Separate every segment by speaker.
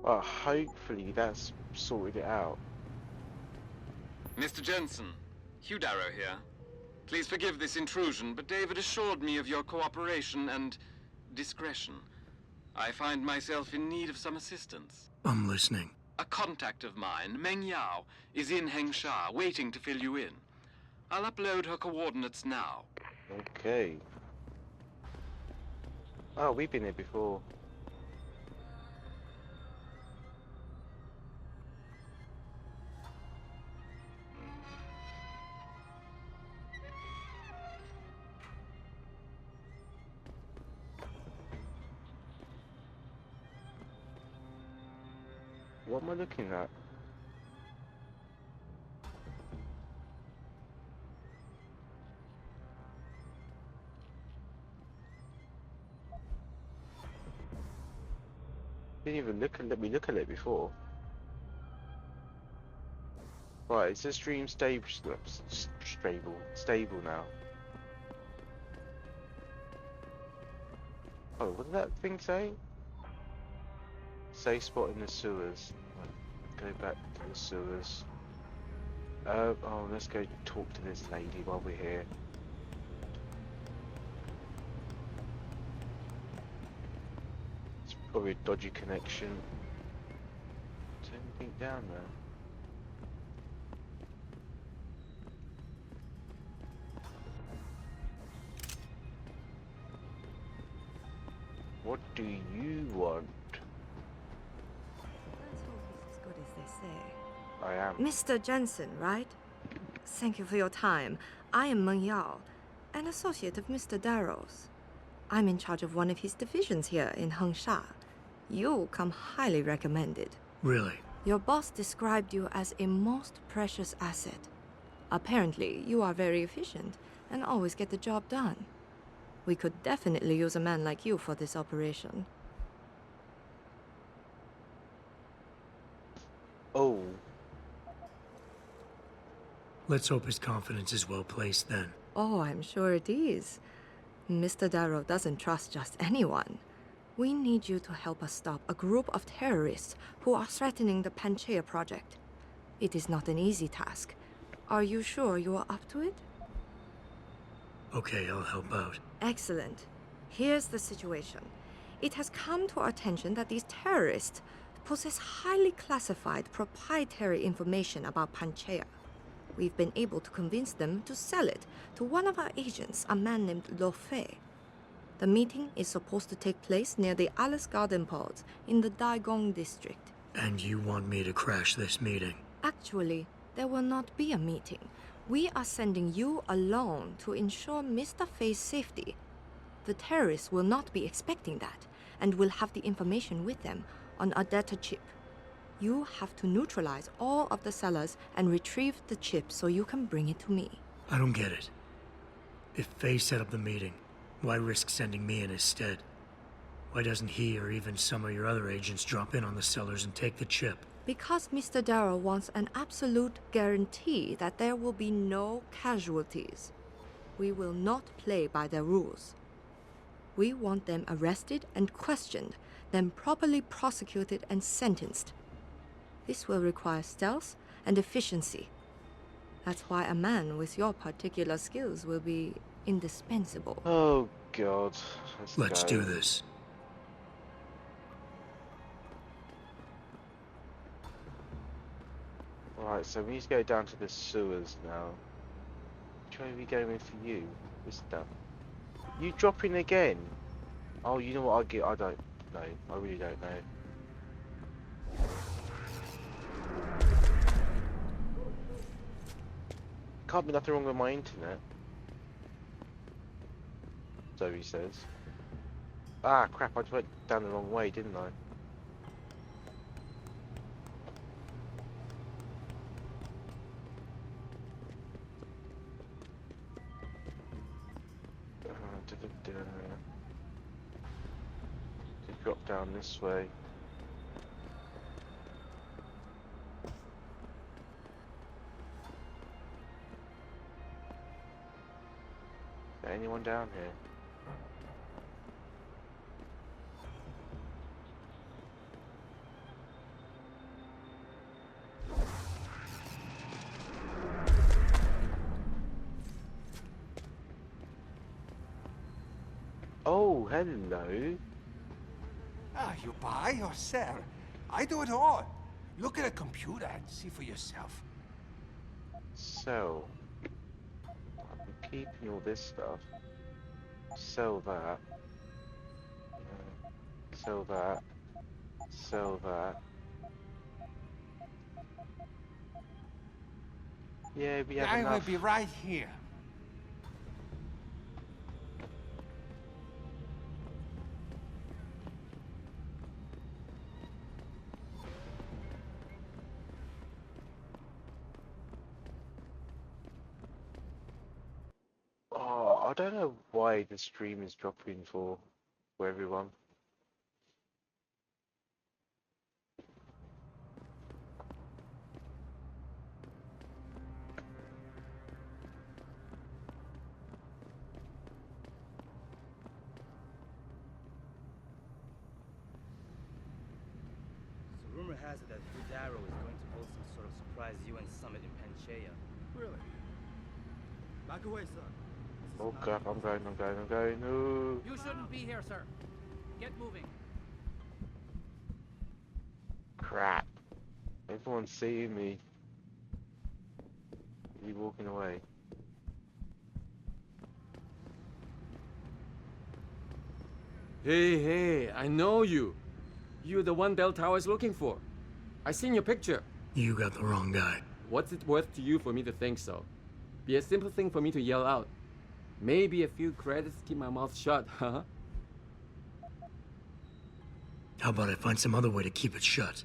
Speaker 1: Well, hopefully that's sorted it out.
Speaker 2: Mr. Jensen, Hugh Darrow here. Please forgive this intrusion, but David assured me of your cooperation and discretion. I find myself in need of some assistance.
Speaker 3: I'm listening.
Speaker 2: A contact of mine, Meng Yao, is in Hengsha, waiting to fill you in. I'll upload her coordinates now.
Speaker 1: Okay. Oh, we've been here before. What am I looking at? Didn't even let me look at it before. Right, is the stream stable now? Oh, what did that thing say? Safe spot in the sewers. Right, go back to the sewers. Oh, let's go talk to this lady while we're here. It's probably a dodgy connection. Is there anything down there? What do you want?
Speaker 4: Let's hope he's as good as they say.
Speaker 1: I am.
Speaker 4: Mr. Jensen, right? Thank you for your time. I am Meng Yao, an associate of Mr. Darrow's. I'm in charge of one of his divisions here in Hengsha. You come highly recommended.
Speaker 3: Really?
Speaker 4: Your boss described you as a most precious asset. Apparently, you are very efficient and always get the job done. We could definitely use a man like you for this operation.
Speaker 1: Oh.
Speaker 3: Let's hope his confidence is well placed then.
Speaker 4: Oh, I'm sure it is. Mr. Darrow doesn't trust just anyone. We need you to help us stop a group of terrorists who are threatening the Panchaea project. It is not an easy task. Are you sure you are up to it?
Speaker 3: Okay, I'll help out.
Speaker 4: Excellent. Here's the situation. It has come to our attention that these terrorists possess highly classified proprietary information about Panchaea. We've been able to convince them to sell it to one of our agents, a man named Lo Fei. The meeting is supposed to take place near the Alice Garden pods in the Daigong district.
Speaker 3: And you want me to crash this meeting?
Speaker 4: Actually, there will not be a meeting. We are sending you alone to ensure Mr. Fei's safety. The terrorists will not be expecting that, and will have the information with them on a data chip. You have to neutralize all of the sellers and retrieve the chip so you can bring it to me.
Speaker 3: I don't get it. If Faye set up the meeting, why risk sending me in his stead? Why doesn't he or even some of your other agents drop in on the sellers and take the chip?
Speaker 4: Because Mr. Darrow wants an absolute guarantee that there will be no casualties. We will not play by their rules. We want them arrested and questioned, then properly prosecuted and sentenced. This will require stealth and efficiency. That's why a man with your particular skills will be indispensable.
Speaker 1: Oh, God.
Speaker 3: Let's
Speaker 1: go.
Speaker 3: do this.
Speaker 1: Right, so we need to go down to the sewers now. Which way are we going for you, mister? You dropping again? Oh, you know what I get? I don't know. I really don't know. Can't be nothing wrong with my internet. So he says. Ah, crap, I just went down the wrong way, didn't I? Drop down this way. Is there anyone down here? Oh, hello.
Speaker 5: Ah, you buy or sell? I do it all. Look at a computer and see for yourself.
Speaker 1: Sell. I'm keeping all this stuff. Sell that. Sell that. Sell that. Yeah, we have
Speaker 5: I will
Speaker 1: enough.
Speaker 5: be right here.
Speaker 1: Oh, I don't know why the stream is dropping for everyone.
Speaker 6: So rumor has it that Hidaro is going to hold some sort of surprise UN summit in Panchaea.
Speaker 7: Really? Back away, son.
Speaker 1: Oh crap, I'm going. No.
Speaker 8: You shouldn't be here, sir. Get moving.
Speaker 1: Crap. Everyone's seeing me. You walking away.
Speaker 7: Hey, I know you. You're the one Del Tower is looking for. I seen your picture.
Speaker 3: You got the wrong guy.
Speaker 7: What's it worth to you for me to think so? Be a simple thing for me to yell out. Maybe a few credits keep my mouth shut, huh?
Speaker 3: How about I find some other way to keep it shut?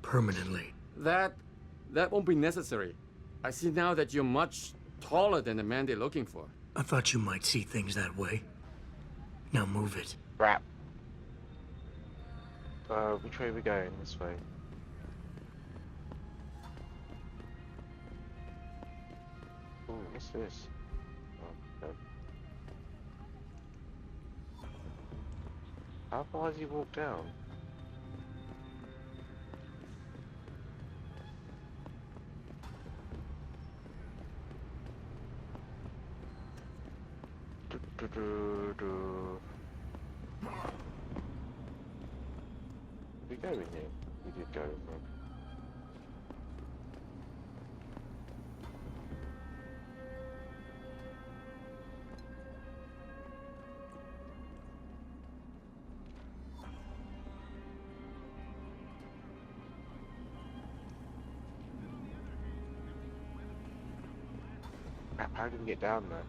Speaker 3: Permanently.
Speaker 7: That won't be necessary. I see now that you're much taller than the man they're looking for.
Speaker 3: I thought you might see things that way. Now move it.
Speaker 1: Crap. Which way are we going? This way. Oh, what's this? Oh, okay. How far has he walked down? Did we go in here? We did go in here. Crap, how did we get down there?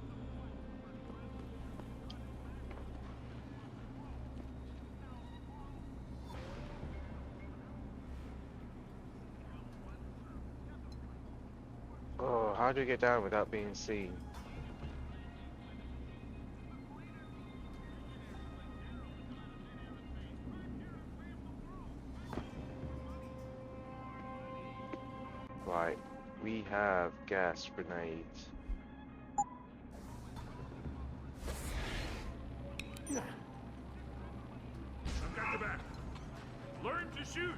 Speaker 1: Oh, how do we get down without being seen? Right, we have gas grenades.
Speaker 9: I've got the back. Learn to shoot.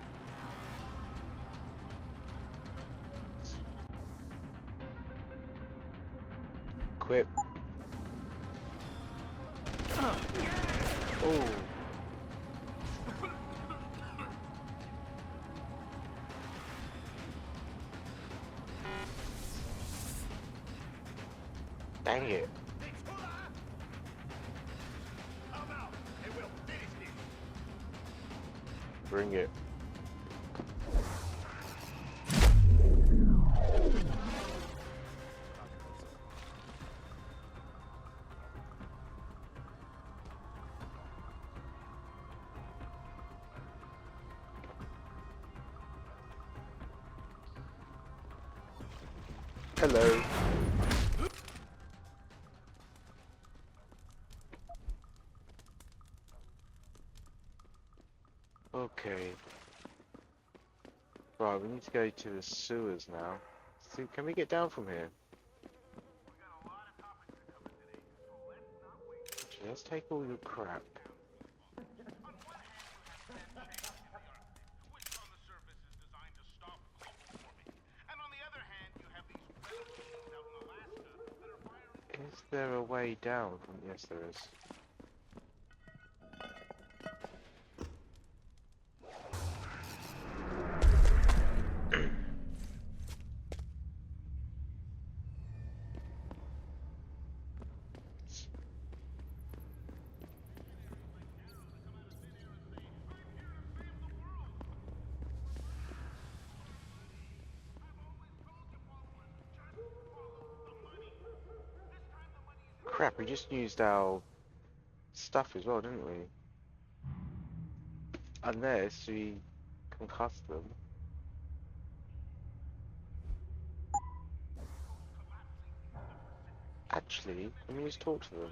Speaker 1: Equip. Oh. Dang it. Bring it. Hello. Okay. Right, we need to go to the sewers now. See, can we get down from here? Actually, let's take all your crap. Is there a way down from... Yes, there is. Crap, we just used our stuff as well, didn't we? Unless we concuss them. Actually, let me just talk to them.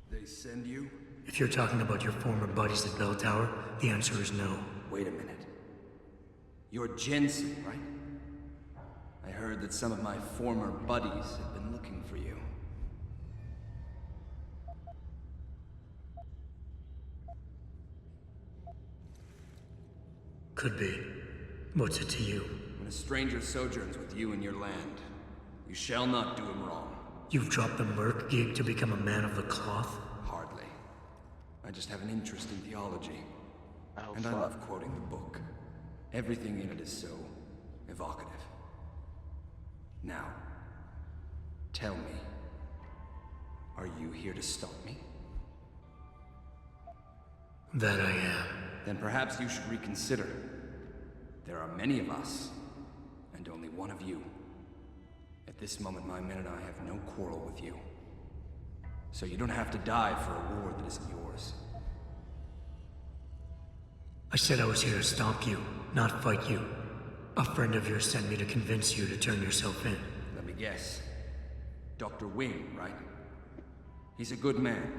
Speaker 10: They send you?
Speaker 3: If you're talking about your former buddies at Bell Tower, the answer is no.
Speaker 10: Wait a minute. You're Jensen, right? I heard that some of my former buddies have been looking for you.
Speaker 3: Could be. What's it to you?
Speaker 10: When a stranger sojourns with you in your land, you shall not do him wrong.
Speaker 3: You've dropped the merc gig to become a man of the cloth?
Speaker 10: Hardly. I just have an interest in theology.
Speaker 1: Oh,
Speaker 10: And I
Speaker 1: fuck.
Speaker 10: love quoting the book. Everything in it is so evocative. Now, tell me, are you here to stop me?
Speaker 3: That I am.
Speaker 10: Then perhaps you should reconsider. There are many of us, and only one of you. At this moment, my men and I have no quarrel with you. So you don't have to die for a war that isn't yours.
Speaker 3: I said I was here to stop you, not fight you. A friend of yours sent me to convince you to turn yourself in.
Speaker 10: Let me guess. Dr. Wing, right? He's a good man.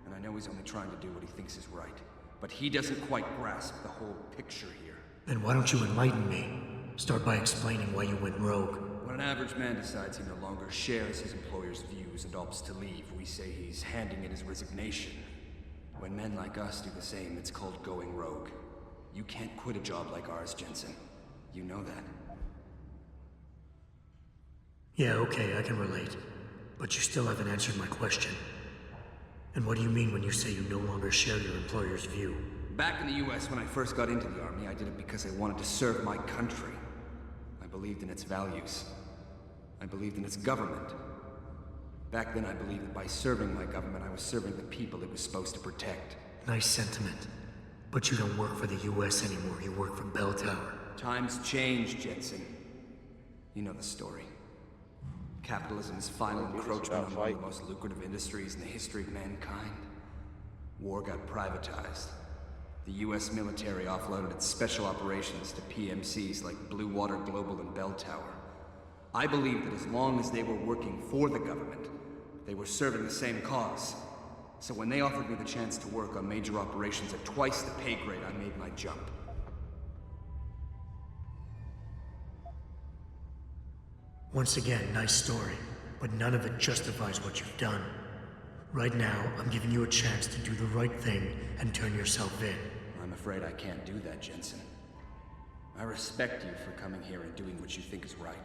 Speaker 10: And I know he's only trying to do what he thinks is right. But he doesn't quite grasp the whole picture here.
Speaker 3: Then why don't you enlighten me? Start by explaining why you went rogue.
Speaker 10: When an average man decides he no longer shares his employer's views and opts to leave, we say he's handing in his resignation. When men like us do the same, it's called going rogue. You can't quit a job like ours, Jensen. You know that.
Speaker 3: Yeah, okay, I can relate. But you still haven't answered my question. And what do you mean when you say you no longer share your employer's view?
Speaker 10: Back in the US, when I first got into the Army, I did it because I wanted to serve my country. I believed in its values. I believed in its government. Back then, I believed that by serving my government, I was serving the people it was supposed to protect.
Speaker 3: Nice sentiment. But you don't work for the US anymore, you work for Bell Tower.
Speaker 10: Times change, Jensen. You know the story. Capitalism's final encroachment on one of the most lucrative industries in the history of mankind. War got privatized. The US military offloaded its special operations to PMCs like Blue Water Global and Bell Tower. I believe that as long as they were working for the government, they were serving the same cause. So when they offered me the chance to work on major operations at twice the pay grade, I made my jump.
Speaker 3: Once again, nice story, but none of it justifies what you've done. Right now, I'm giving you a chance to do the right thing and turn yourself in.
Speaker 10: I'm afraid I can't do that, Jensen. I respect you for coming here and doing what you think is right.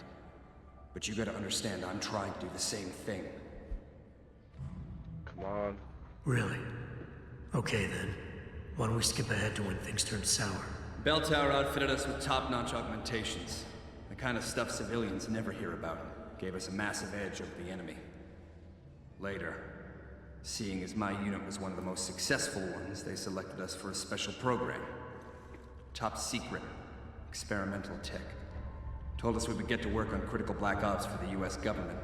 Speaker 10: But you gotta understand, I'm trying to do the same thing.
Speaker 1: Come on.
Speaker 3: Really? Okay then. Why don't we skip ahead to when things turn sour?
Speaker 10: Bell Tower outfitted us with top-notch augmentations. The kind of stuff civilians never hear about. Gave us a massive edge over the enemy. Later, seeing as my unit was one of the most successful ones, they selected us for a special program. Top secret. Experimental tech. Told us we would get to work on critical black ops for the US government.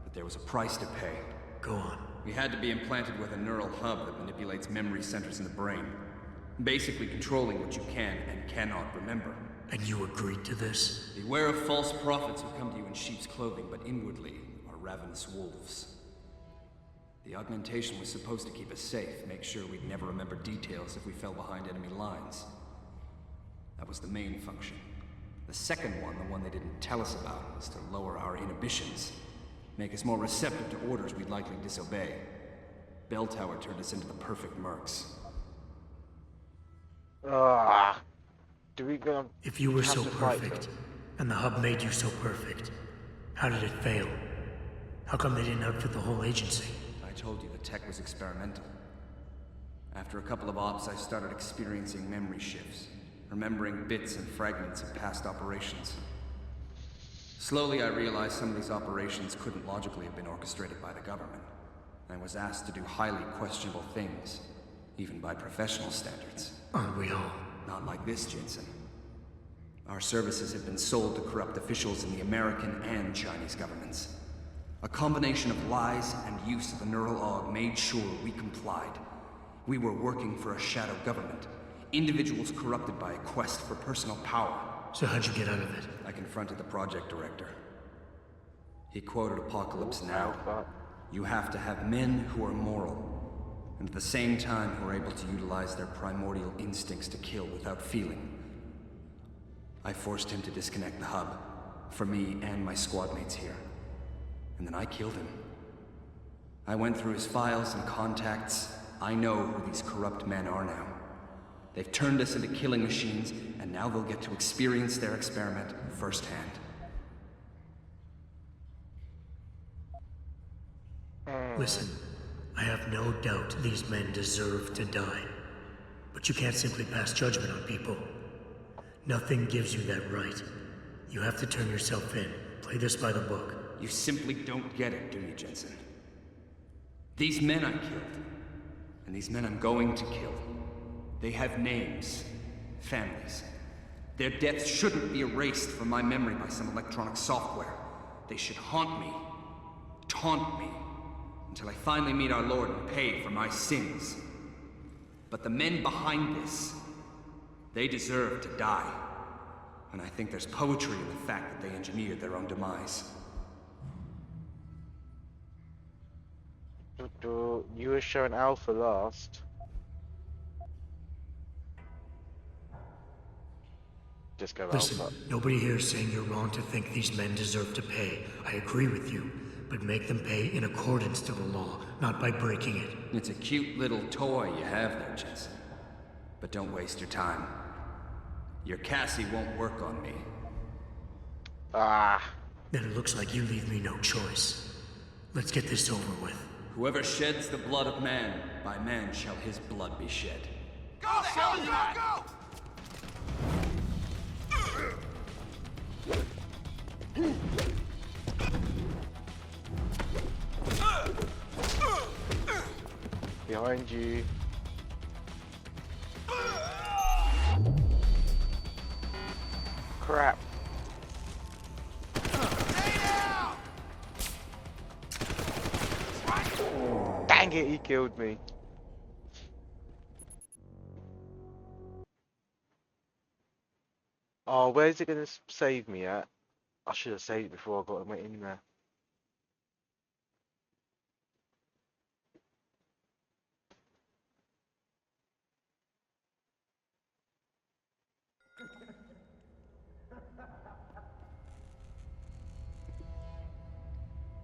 Speaker 10: But there was a price to pay.
Speaker 3: Go on.
Speaker 10: We had to be implanted with a neural hub that manipulates memory centers in the brain. Basically controlling what you can and cannot remember.
Speaker 3: And you agreed to this?
Speaker 10: Beware of false prophets who come to you in sheep's clothing, but inwardly are ravenous wolves. The augmentation was supposed to keep us safe, make sure we'd never remember details if we fell behind enemy lines. That was the main function. The second one, the one they didn't tell us about, was to lower our inhibitions. Make us more receptive to orders we'd likely disobey. Bell Tower turned us into the perfect mercs.
Speaker 1: Ah. Do we go?
Speaker 3: If you were
Speaker 1: have
Speaker 3: so
Speaker 1: to fight
Speaker 3: perfect,
Speaker 1: them?
Speaker 3: and the hub made you so perfect, how did it fail? How come they didn't outfit the whole agency?
Speaker 10: I told you the tech was experimental. After a couple of ops, I started experiencing memory shifts, remembering bits and fragments of past operations. Slowly, I realized some of these operations couldn't logically have been orchestrated by the government. I was asked to do highly questionable things, even by professional standards.
Speaker 3: Aren't we all?
Speaker 10: Not like this, Jensen. Our services have been sold to corrupt officials in the American and Chinese governments. A combination of lies and use of the neural aug made sure we complied. We were working for a shadow government. Individuals corrupted by a quest for personal power.
Speaker 3: So how'd you get out of it?
Speaker 10: I confronted the project director. He quoted Apocalypse Now. You have to have men who are moral, and at the same time who are able to utilize their primordial instincts to kill without feeling. I forced him to disconnect the hub, for me and my squad mates here. And then I killed him. I went through his files and contacts. I know who these corrupt men are now. They've turned us into killing machines, and now they'll get to experience their experiment firsthand.
Speaker 3: Listen, I have no doubt these men deserve to die. But you can't simply pass judgment on people. Nothing gives you that right. You have to turn yourself in. Play this by the book.
Speaker 10: You simply don't get it, do you, Jensen? These men I killed, and these men I'm going to kill, they have names, families. Their deaths shouldn't be erased from my memory by some electronic software. They should haunt me, taunt me, until I finally meet our Lord and pay for my sins. But the men behind this, they deserve to die. And I think there's poetry in the fact that they engineered their own demise.
Speaker 1: You were showing Alpha last. Just go
Speaker 3: Listen,
Speaker 1: Alpha.
Speaker 3: nobody here is saying you're wrong to think these men deserve to pay. I agree with you. But make them pay in accordance to the law, not by breaking it.
Speaker 10: It's a cute little toy you have there, Jensen. But don't waste your time. Your Cassie won't work on me.
Speaker 1: Ah.
Speaker 3: Then it looks like you leave me no choice. Let's get this over with.
Speaker 10: Whoever sheds the blood of man, by man shall his blood be shed.
Speaker 5: Go the hell you go!
Speaker 1: Behind you. Crap. Dang it, he killed me. Oh, where's it gonna save me at? I should have saved it before I got in there.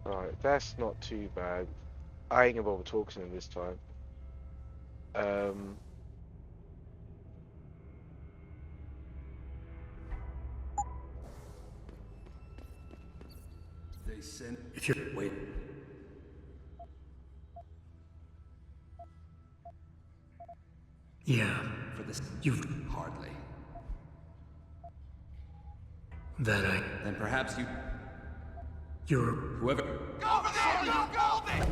Speaker 1: Alright, that's not too bad. I ain't gonna bother talking to him this time.
Speaker 10: They sent...
Speaker 3: If you're...
Speaker 10: Wait.
Speaker 3: Yeah.
Speaker 10: For this...
Speaker 3: You've...
Speaker 10: Hardly.
Speaker 3: That I...
Speaker 10: Then perhaps you...
Speaker 3: You're...
Speaker 10: Whoever...
Speaker 5: Go for there! Go there!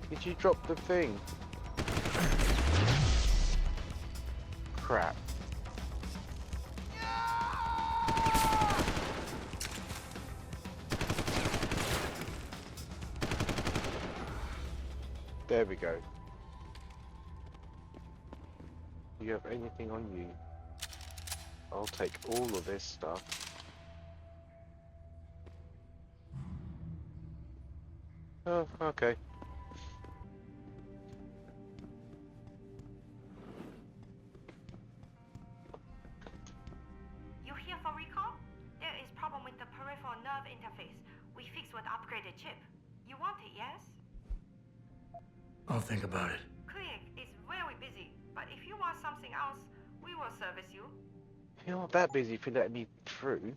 Speaker 1: Did you drop the thing? Crap. There we go. Do you have anything on you? I'll take all of this stuff. Oh, okay.
Speaker 4: You here for recall? There is problem with the peripheral nerve interface. We fixed with upgraded chip. You want it, yes?
Speaker 3: I'll think about it.
Speaker 4: Clinic is very busy, but if you want something else, we will service you.
Speaker 1: You're not that busy if you let me through.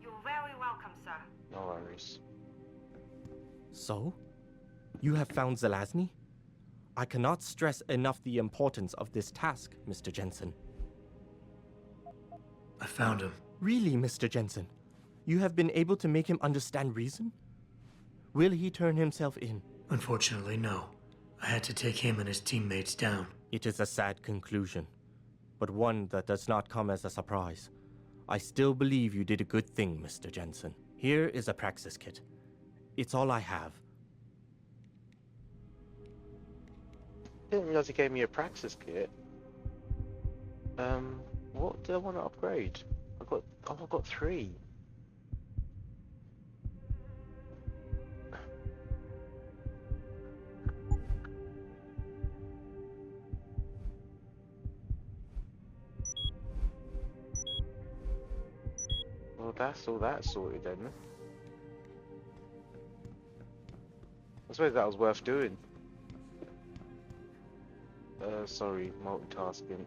Speaker 4: You're very welcome, sir.
Speaker 1: No worries.
Speaker 11: So? You have found Zelazny? I cannot stress enough the importance of this task, Mr. Jensen.
Speaker 3: I found him.
Speaker 11: Really, Mr. Jensen? You have been able to make him understand reason? Will he turn himself in?
Speaker 3: Unfortunately, no. I had to take him and his teammates down.
Speaker 11: It is a sad conclusion, but one that does not come as a surprise. I still believe you did a good thing, Mr. Jensen. Here is a praxis kit. It's all I have.
Speaker 1: Didn't realize he gave me a praxis kit. What do I want to upgrade? I've got 3. Well, that's all that sorted then. I suppose that was worth doing. Sorry, multitasking.